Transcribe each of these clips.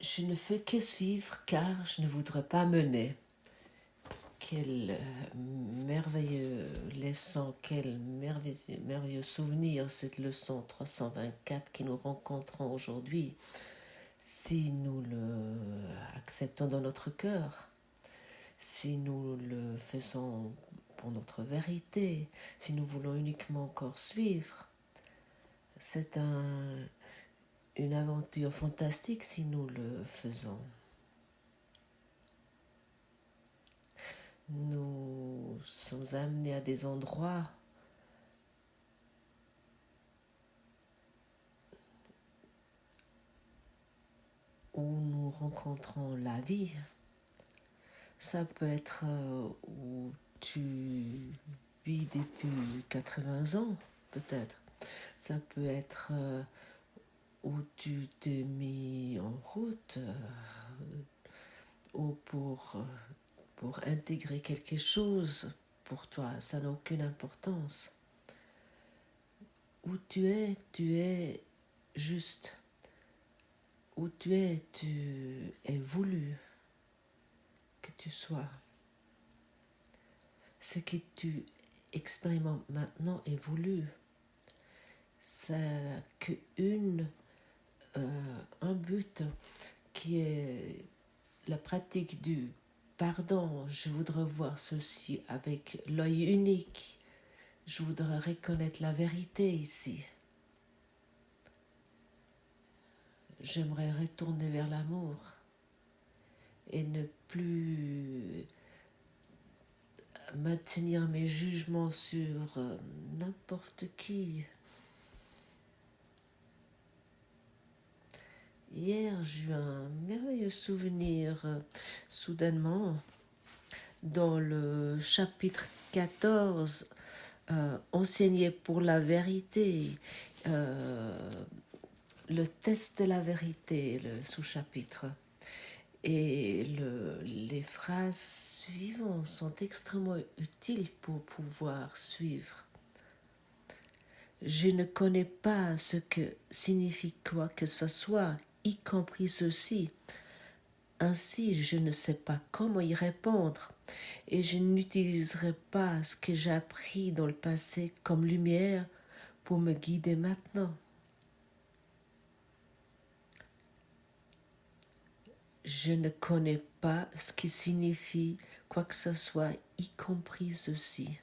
Je ne fais que suivre car je ne voudrais pas mener. Quel merveilleux leçon, quel merveilleux souvenir, cette leçon 324 que nous rencontrons aujourd'hui. Si nous le acceptons dans notre cœur, si nous le faisons pour notre vérité, si nous voulons uniquement encore suivre, c'est une aventure fantastique si nous le faisons. Nous sommes amenés à des endroits où nous rencontrons la vie. Ça peut être où tu vis depuis 80 ans, peut-être. Ça peut être où tu t'es mis en route ou pour intégrer quelque chose pour toi. Ça n'a aucune importance. Où tu es juste. Où tu es voulu que tu sois. Ce que tu expérimentes maintenant est voulu. Ça n'a un but qui est la pratique du pardon. Je voudrais voir ceci avec l'œil unique. Je voudrais reconnaître la vérité ici. J'aimerais retourner vers l'amour et ne plus maintenir mes jugements sur n'importe qui. Hier, j'ai eu un merveilleux souvenir soudainement dans le chapitre 14, enseigner pour la vérité, le test de la vérité, le sous-chapitre. Et les phrases suivantes sont extrêmement utiles pour pouvoir suivre. Je ne connais pas ce que signifie quoi que ce soit, y compris ceci. Ainsi, je ne sais pas comment y répondre et je n'utiliserai pas ce que j'ai appris dans le passé comme lumière pour me guider maintenant. Je ne connais pas ce qui signifie quoi que ce soit, y compris ceci.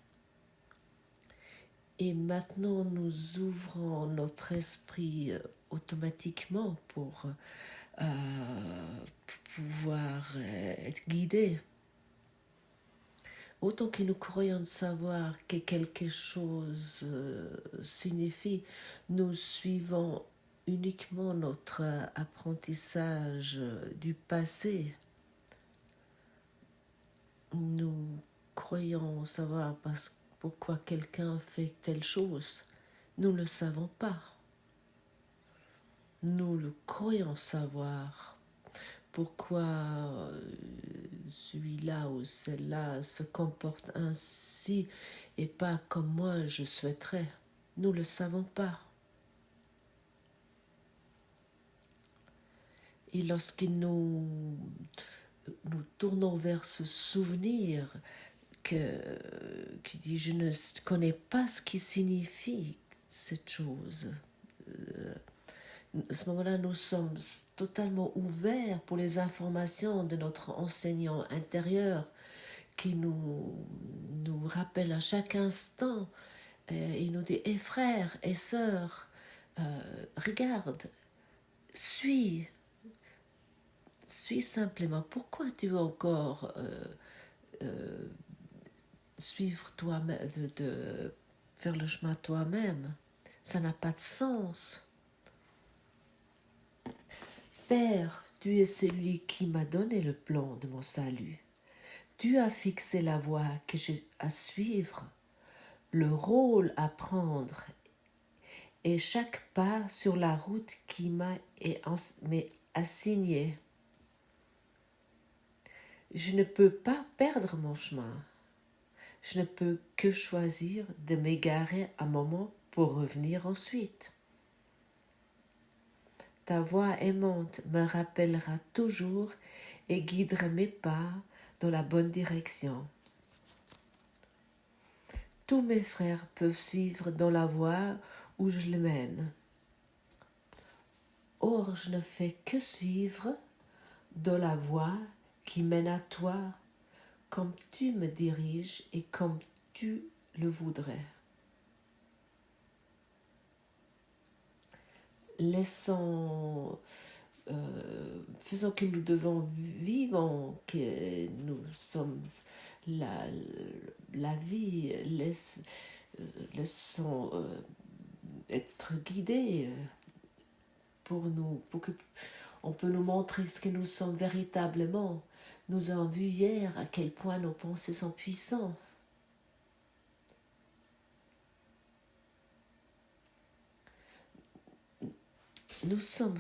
Et maintenant, nous ouvrons notre esprit automatiquement pour pouvoir être guidés. Autant que nous croyons savoir que quelque chose signifie, nous suivons uniquement notre apprentissage du passé. Nous croyons savoir pourquoi quelqu'un fait telle chose. Nous ne le savons pas. Nous le croyons savoir. Pourquoi celui-là ou celle-là se comporte ainsi et pas comme moi je souhaiterais. Nous ne le savons pas. Et lorsque nous tournons vers ce souvenir qui dit je ne connais pas ce qui signifie cette chose, à ce moment-là, nous sommes totalement ouverts pour les informations de notre enseignant intérieur qui nous rappelle à chaque instant. Il nous dit, frères et sœurs, regarde, suis simplement. Pourquoi tu veux encore suivre toi-même, de faire le chemin toi-même? Ça n'a pas de sens. Père, tu es celui qui m'a donné le plan de mon salut. Tu as fixé la voie que j'ai à suivre, le rôle à prendre et chaque pas sur la route qui m'est assignée. Je ne peux pas perdre mon chemin. Je ne peux que choisir de m'égarer un moment pour revenir ensuite. Ta voix aimante me rappellera toujours et guidera mes pas dans la bonne direction. Tous mes frères peuvent suivre dans la voie où je les mène. Or, je ne fais que suivre dans la voie qui mène à toi, comme tu me diriges et comme tu le voudrais. Faisons que nous devons vivre, que nous sommes la vie, laissons être guidés pour que on peut nous montrer ce que nous sommes véritablement. Nous avons vu hier à quel point nos pensées sont puissantes. Nous sommes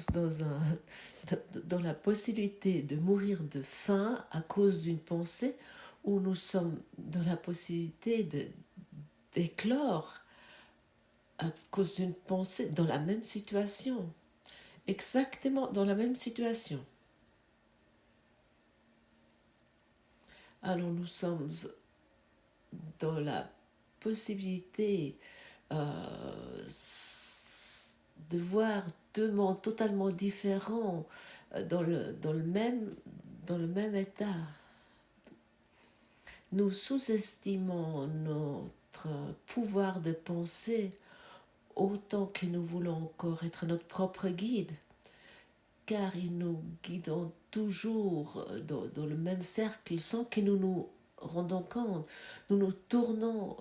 dans la possibilité de mourir de faim à cause d'une pensée, ou nous sommes dans la possibilité d'éclore à cause d'une pensée dans la même situation. Exactement dans la même situation. Alors nous sommes dans la possibilité de voir deux mondes totalement différents dans le même état. Nous sous-estimons notre pouvoir de penser autant que nous voulons encore être notre propre guide, car ils nous guident toujours dans le même cercle sans que nous nous rendons compte. Nous tournons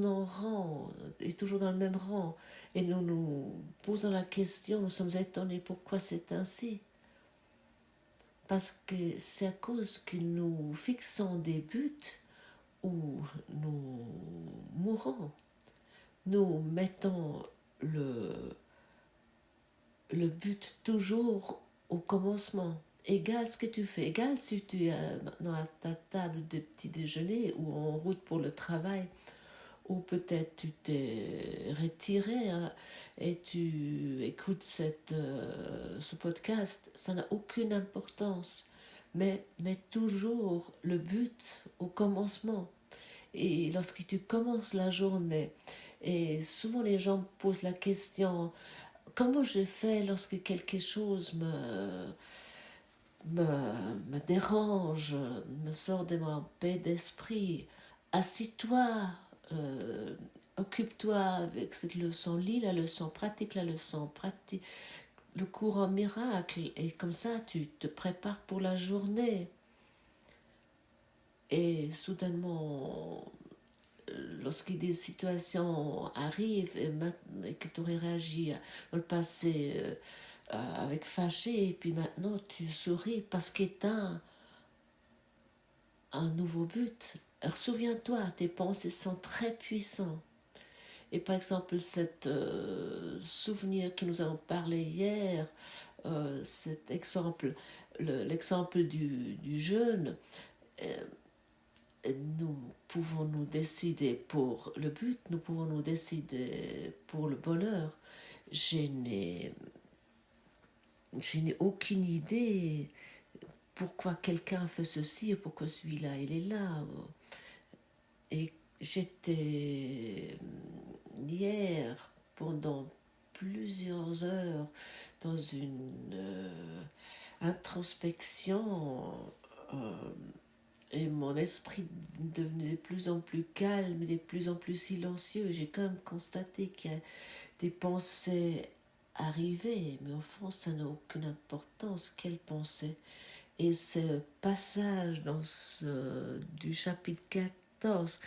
en rang, et toujours dans le même rang, et nous nous posons la question, nous sommes étonnés pourquoi c'est ainsi. Parce que c'est à cause que nous fixons des buts où nous mourons. Nous mettons le but toujours au commencement. Égal ce que tu fais, égal si tu es maintenant à ta table de petit déjeuner ou en route pour le travail, ou peut-être tu t'es retiré et tu écoutes ce podcast, ça n'a aucune importance. Mais mets toujours le but au commencement. Et lorsque tu commences la journée, et souvent les gens posent la question, comment je fais lorsque quelque chose me dérange, me sort de ma paix d'esprit? Assis-toi, occupe-toi avec cette leçon, lis la leçon, pratique, le cours en miracle, et comme ça tu te prépares pour la journée. Et soudainement, lorsque des situations arrivent et que tu aurais réagi dans le passé avec fâché, et puis maintenant tu souris parce que tu as un nouveau but. Alors souviens-toi, tes pensées sont très puissantes. Et par exemple, cet souvenir que nous avons parlé hier, cet exemple, l'exemple du jeûne, nous pouvons nous décider pour le but, nous pouvons nous décider pour le bonheur. Je n'ai aucune idée pourquoi quelqu'un fait ceci et pourquoi celui-là il est là. Et j'étais hier pendant plusieurs heures dans une introspection et mon esprit devenait de plus en plus calme, de plus en plus silencieux. J'ai quand même constaté qu'il y a des pensées arrivées, mais au fond ça n'a aucune importance. Quelle pensée? Et ce passage du chapitre 14,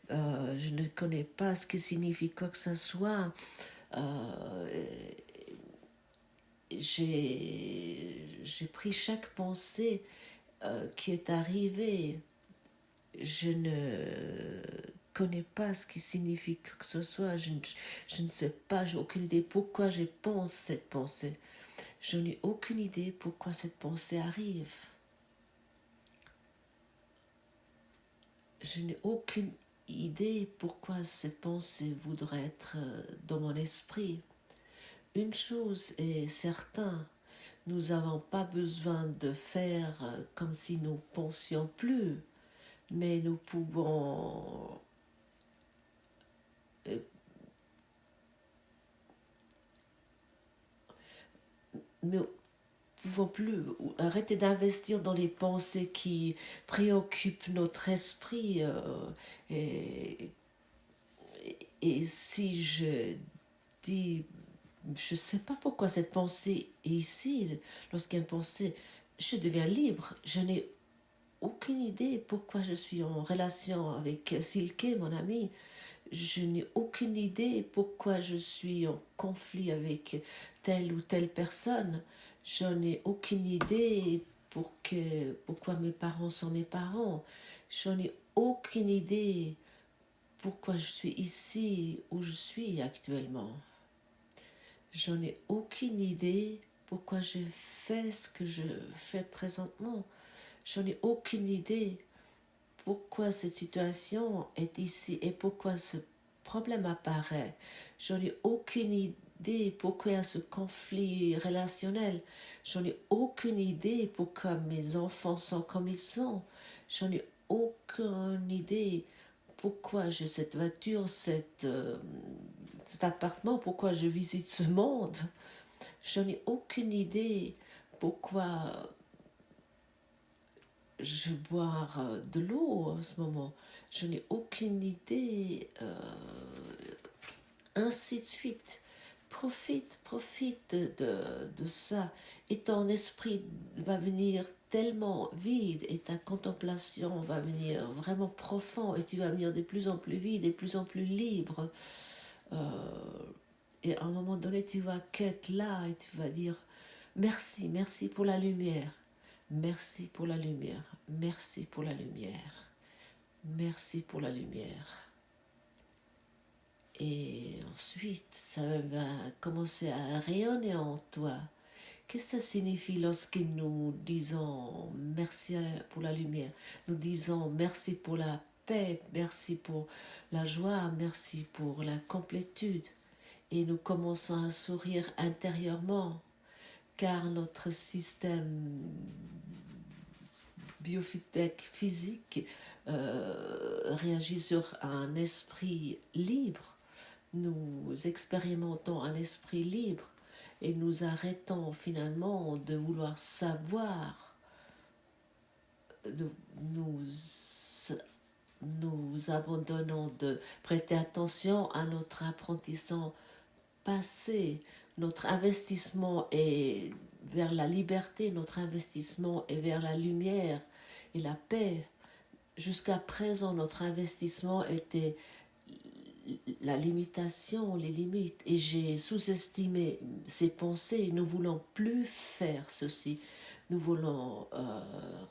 je ne connais pas ce que signifie quoi que ce soit. J'ai pris chaque pensée qui est arrivée. Je ne connais pas ce qui signifie quoi que ce soit. Je ne sais pas, j'ai aucune idée pourquoi je pense cette pensée. Je n'ai aucune idée pourquoi cette pensée arrive. Je n'ai aucune idée pourquoi cette pensée voudrait être dans mon esprit. Une chose est certaine, nous n'avons pas besoin de faire comme si nous pensions plus, mais nous pouvons nous pouvons plus arrêter d'investir dans les pensées qui préoccupent notre esprit. Et si je dis, je ne sais pas pourquoi cette pensée est ici, lorsqu'il y a une pensée, je deviens libre. Je n'ai aucune idée pourquoi je suis en relation avec Silke, mon ami. Je n'ai aucune idée pourquoi je suis en conflit avec telle ou telle personne. Je n'ai aucune idée pourquoi mes parents sont mes parents. Je n'ai aucune idée pourquoi je suis ici où je suis actuellement. Je n'ai aucune idée pourquoi je fais ce que je fais présentement. Je n'ai aucune idée pourquoi cette situation est ici et pourquoi ce problème apparaît. Je n'ai aucune idée pourquoi il y a ce conflit relationnel. Je n'ai aucune idée pourquoi mes enfants sont comme ils sont. Je n'ai aucune idée pourquoi j'ai cette voiture, cet appartement, pourquoi je visite ce monde. Je n'ai aucune idée pourquoi je bois de l'eau en ce moment. Je n'ai aucune idée, ainsi de suite. Profite de ça. Et ton esprit va venir tellement vide et ta contemplation va venir vraiment profond et tu vas venir de plus en plus vide, de plus en plus libre. Et à un moment donné, tu vas qu'être là et tu vas dire merci pour la lumière. Merci pour la lumière. Merci pour la lumière. Merci pour la lumière. Et ensuite, ça va commencer à rayonner en toi. Qu'est-ce que ça signifie lorsque nous disons merci pour la lumière? Nous disons merci pour la paix, merci pour la joie, merci pour la complétude. Et nous commençons à sourire intérieurement, car notre système biofeedback physique réagit sur un esprit libre. Nous expérimentons un esprit libre et nous arrêtons finalement de vouloir savoir. Nous abandonnons de prêter attention à notre apprentissage passé. Notre investissement est vers la liberté, notre investissement est vers la lumière et la paix. Jusqu'à présent, notre investissement était la limitation, les limites. Et j'ai sous-estimé ces pensées. Nous ne voulons plus faire ceci. Nous voulons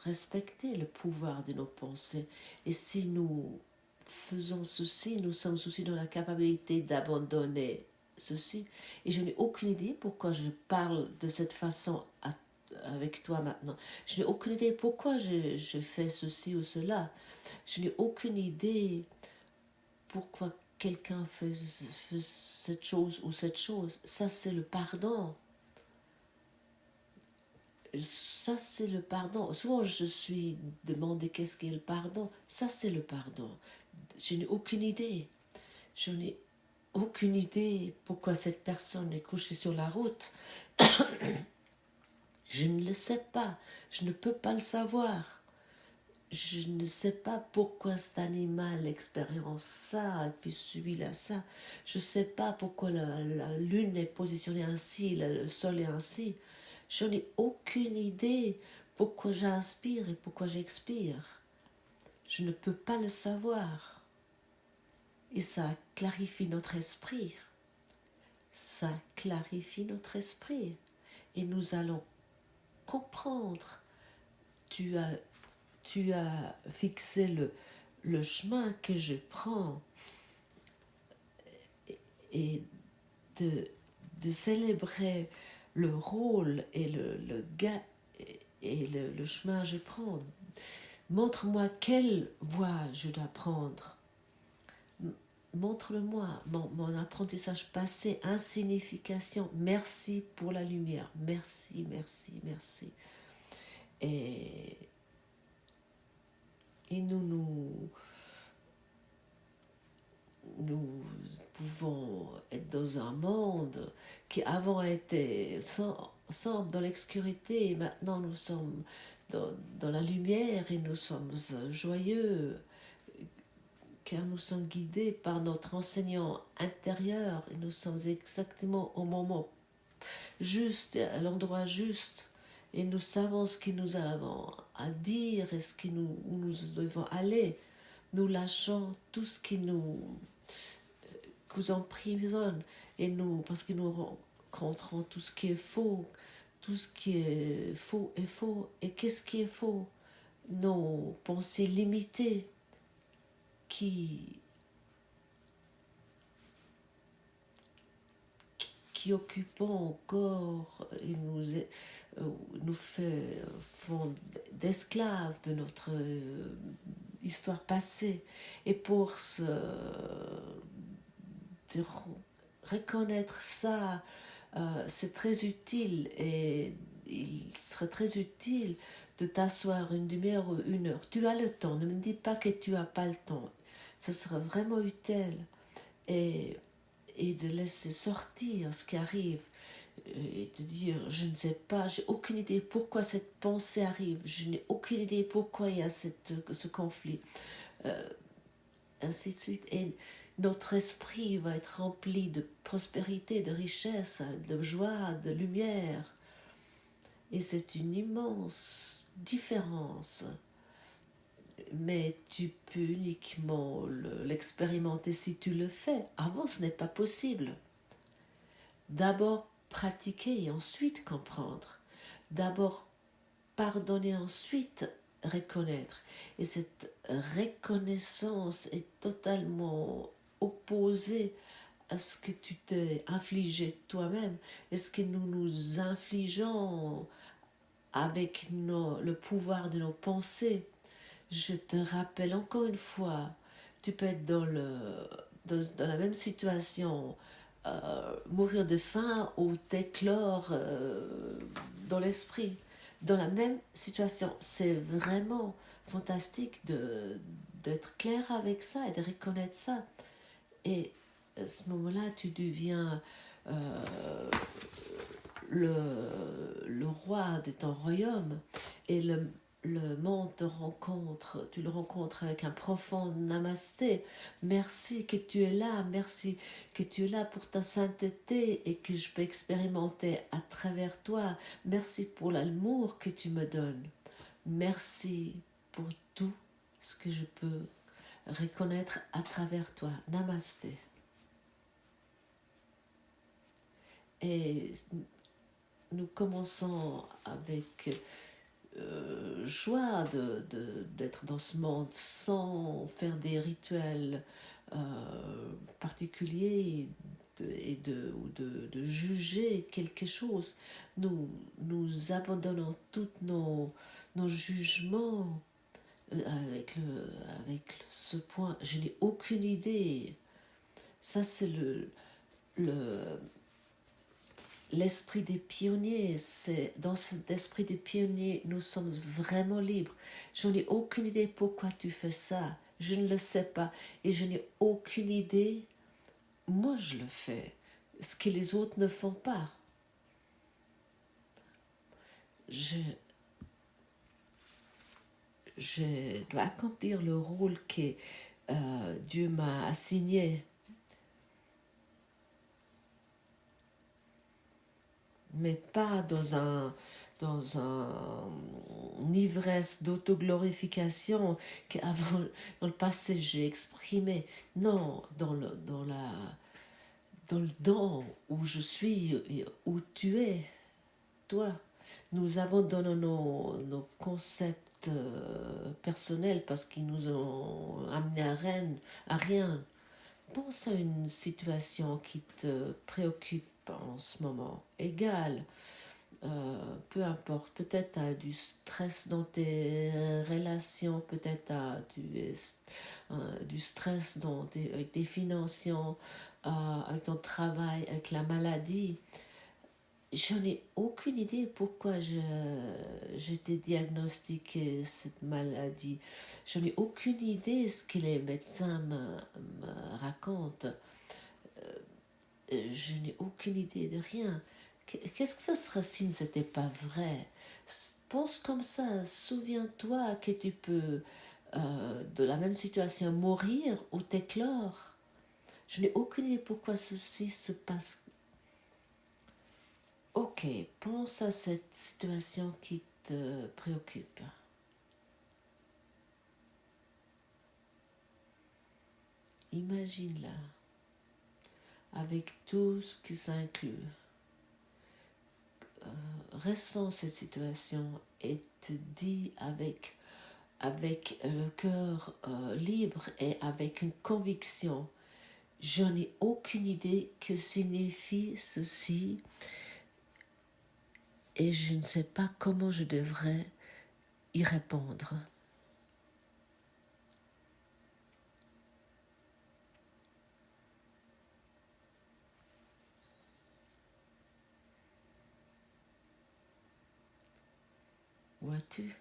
respecter le pouvoir de nos pensées. Et si nous faisons ceci, nous sommes aussi dans la capacité d'abandonner ceci. Et je n'ai aucune idée pourquoi je parle de cette façon avec toi maintenant. Je n'ai aucune idée pourquoi je fais ceci ou cela. Je n'ai aucune idée pourquoi quelqu'un fait cette chose ou cette chose. Ça, c'est le pardon. Ça, c'est le pardon. Souvent, je suis demandé qu'est-ce qu'est le pardon. Ça, c'est le pardon. Je n'ai aucune idée. Je n'ai aucune idée pourquoi cette personne est couchée sur la route. Je ne le sais pas. Je ne peux pas le savoir. Je ne sais pas pourquoi cet animal expérience ça et puis celui-là ça. Je ne sais pas pourquoi la lune est positionnée ainsi, le sol est ainsi. Je n'ai aucune idée pourquoi j'inspire et pourquoi j'expire. Je ne peux pas le savoir. Et ça clarifie notre esprit. Ça clarifie notre esprit. Et nous allons comprendre. Tu as fixé le chemin que je prends et de célébrer le rôle et le gain et le chemin que je prends. Montre-moi quelle voie je dois prendre. montre-le-moi, mon apprentissage passé, insignification. Merci pour la lumière. Merci, merci, merci. Et, et nous pouvons être dans un monde qui avant était sombre dans l'obscurité, et maintenant nous sommes dans la lumière et nous sommes joyeux car nous sommes guidés par notre enseignant intérieur et nous sommes exactement au moment juste, à l'endroit juste, et nous savons ce que nous avons à dire et où nous devons aller. Nous lâchons tout ce qui nous emprisonne, et parce que nous rencontrons tout ce qui est faux. Tout ce qui est faux est faux. Et qu'est-ce qui est faux? Nos pensées limitées qui occupent encore et nous font d'esclaves de notre histoire passée. Et pour de reconnaître ça, c'est très utile, et il serait très utile de t'asseoir une demi-heure ou une heure. Tu as le temps, ne me dis pas que tu n'as pas le temps. Ça serait vraiment utile, et de laisser sortir ce qui arrive et te dire, je ne sais pas, j'ai aucune idée pourquoi cette pensée arrive, je n'ai aucune idée pourquoi il y a ce conflit, ainsi de suite. Et notre esprit va être rempli de prospérité, de richesse, de joie, de lumière. Et c'est une immense différence. Mais tu peux uniquement l'expérimenter si tu le fais. Avant, ce n'est pas possible. D'abord pratiquer et ensuite comprendre. D'abord pardonner, ensuite reconnaître. Et cette reconnaissance est totalement opposée à ce que tu t'es infligé toi-même. Et ce que nous nous infligeons avec le pouvoir de nos pensées. Je te rappelle encore une fois, tu peux être dans la même situation, mourir de faim ou t'éclore dans l'esprit. Dans la même situation, c'est vraiment fantastique d'être clair avec ça et de reconnaître ça. Et à ce moment-là, tu deviens le roi de ton royaume, et le monde tu le rencontres avec un profond namasté. Merci que tu es là, merci que tu es là pour ta sainteté et que je peux expérimenter à travers toi. Merci pour l'amour que tu me donnes. Merci pour tout ce que je peux reconnaître à travers toi. Namasté. Et nous commençons avec joie d'être dans ce monde sans faire des rituels particuliers ou de juger quelque chose. Nous abandonnons tous nos jugements avec ce point. Je n'ai aucune idée. Ça, c'est l'esprit des pionniers. C'est dans cet esprit des pionniers, nous sommes vraiment libres. Je n'ai aucune idée pourquoi tu fais ça. Je ne le sais pas. Et je n'ai aucune idée. Moi, je le fais. Ce que les autres ne font pas. Je dois accomplir le rôle que Dieu m'a assigné. Mais pas dans une ivresse d'autoglorification qu'avant, dans le passé, j'ai exprimé. Non, dans le don où je suis et où tu es, toi. Nous abandonnons nos concepts personnels parce qu'ils nous ont amenés à rien. Pense à une situation qui te préoccupe en ce moment. Égale, peu importe, peut-être tu as du stress dans tes relations, peut-être tu as du stress avec tes finances, avec ton travail, avec la maladie. Je n'ai aucune idée pourquoi j'étais diagnostiquée cette maladie. Je n'ai aucune idée ce que les médecins me racontent. Je n'ai aucune idée de rien. Qu'est-ce que ça serait si ce n'était pas vrai? Pense comme ça, souviens-toi que tu peux, de la même situation, mourir ou t'éclore. Je n'ai aucune idée pourquoi ceci se passe. Ok, pense à cette situation qui te préoccupe. Imagine-la, avec tout ce qui s'inclut. Ressens cette situation et te dis avec le cœur libre et avec une conviction, je n'ai aucune idée que signifie ceci et je ne sais pas comment je devrais y répondre. Vois-tu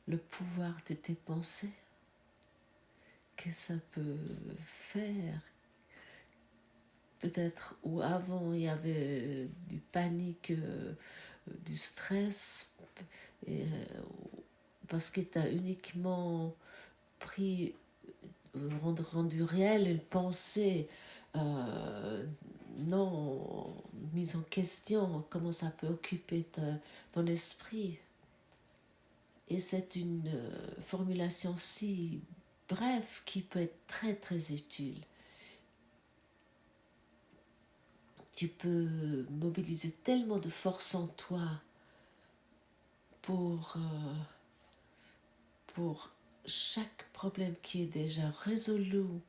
le pouvoir de tes pensées que ça peut faire? Peut-être où avant il y avait du panique, du stress, et, parce que tu as uniquement pris, rendu réel une pensée, non mise en question, comment ça peut occuper ton esprit. Et c'est une formulation si brève qui peut être très très utile. Tu peux mobiliser tellement de force en toi pour chaque problème qui est déjà résolu,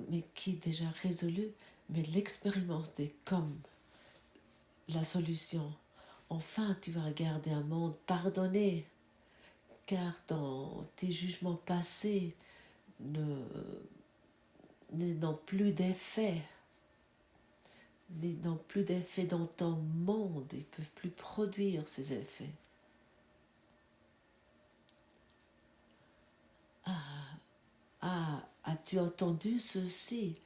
mais l'expérimenter comme la solution. Enfin, tu vas regarder un monde pardonné, car dans tes jugements passés n'ont plus d'effet. N'ont plus d'effet dans ton monde, ils ne peuvent plus produire ces effets. As-tu entendu ceci?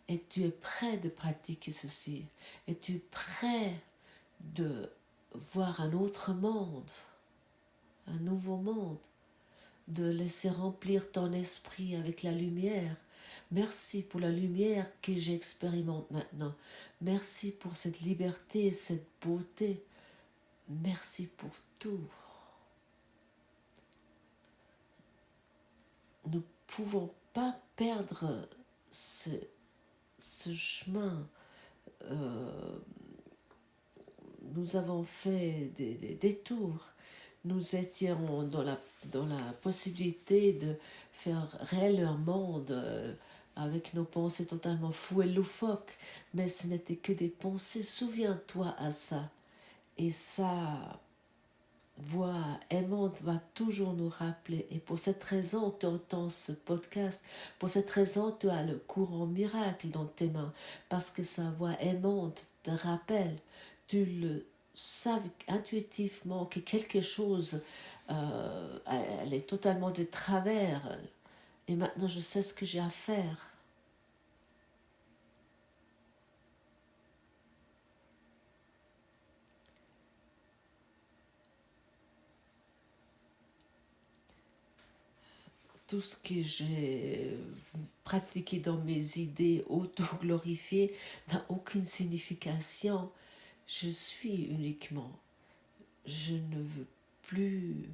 Et tu es prêt de pratiquer ceci? Et tu es prêt de voir un autre monde, un nouveau monde, de laisser remplir ton esprit avec la lumière? Merci pour la lumière que j'expérimente maintenant. Merci pour cette liberté, cette beauté. Merci pour tout. Nous ne pouvons pas perdre ce chemin. Nous avons fait des détours. Nous étions dans la possibilité de faire réel un monde avec nos pensées totalement fous et loufoques, mais ce n'était que des pensées. Souviens-toi à ça. Et ça, voix aimante va toujours nous rappeler. Et pour cette raison, tu entends ce podcast. Pour cette raison, tu as le courant miracle dans tes mains. Parce que sa voix aimante te rappelle. Tu le sais intuitivement que quelque chose, elle est totalement de travers. Et maintenant, je sais ce que j'ai à faire. Tout ce que j'ai pratiqué dans mes idées auto-glorifiées n'a aucune signification. Je suis uniquement. Je ne veux plus.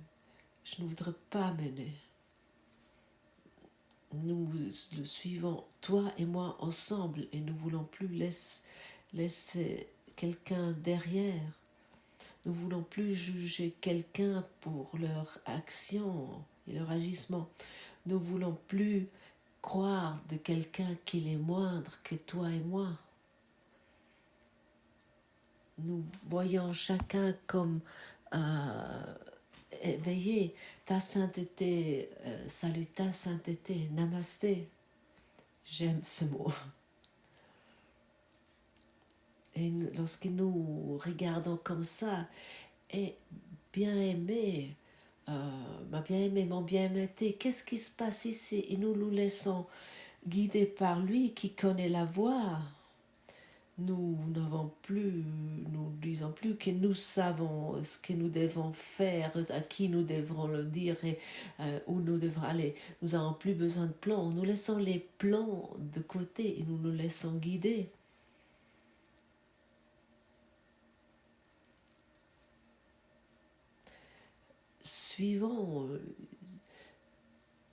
Je ne voudrais pas mener. Nous le suivons, toi et moi, ensemble, et nous ne voulons plus laisser quelqu'un derrière. Nous ne voulons plus juger quelqu'un pour leur action et leur agissement. Nous ne voulons plus croire de quelqu'un qu'il est moindre que toi et moi. nous voyons chacun comme éveillé. Ta sainteté, salut ta sainteté, namasté. J'aime ce mot. Et lorsque nous regardons comme ça, et bien-aimé, ma bien-aimée, mon bien-aimé, qu'est-ce qui se passe ici? Et nous nous laissons guider par lui qui connaît la voie. Nous n'avons plus, nous disons plus que nous savons ce que nous devons faire, à qui nous devrons le dire et où nous devrons aller. Nous n'avons plus besoin de plans. Nous laissons les plans de côté et nous nous laissons guider. Suivons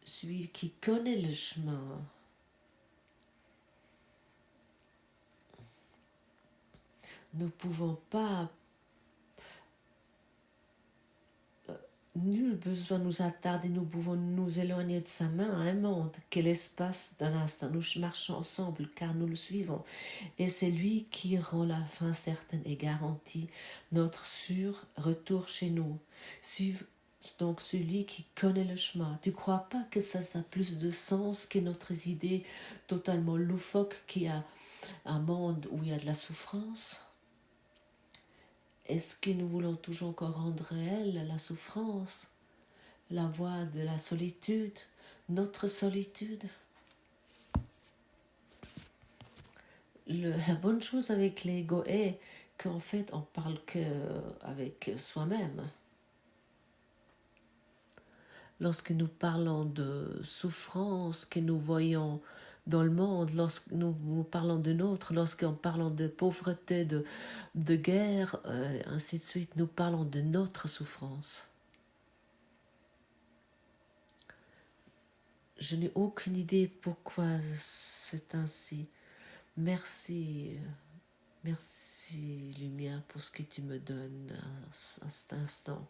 celui qui connaît le chemin. Nous ne pouvons pas, nul besoin de nous attarder, nous pouvons nous éloigner de sa main à un monde, quel espace d'un instant. Nous marchons ensemble car nous le suivons. Et c'est lui qui rend la fin certaine et garantit notre sûr retour chez nous. Suive donc celui qui connaît le chemin. Tu ne crois pas que ça a plus de sens que notre idée totalement loufoque qu'il y a un monde où il y a de la souffrance? Est-ce que nous voulons toujours encore rendre réelle la souffrance, la voie de la solitude, notre solitude? La bonne chose avec l'ego est qu'en fait on parle qu'avec soi-même. Lorsque nous parlons de souffrance que nous voyons dans le monde, lorsque nous parlons de nôtre, lorsqu'on parle de pauvreté, de guerre, ainsi de suite, nous parlons de notre souffrance. Je n'ai aucune idée pourquoi c'est ainsi. Merci, merci Lumière pour ce que tu me donnes à cet instant.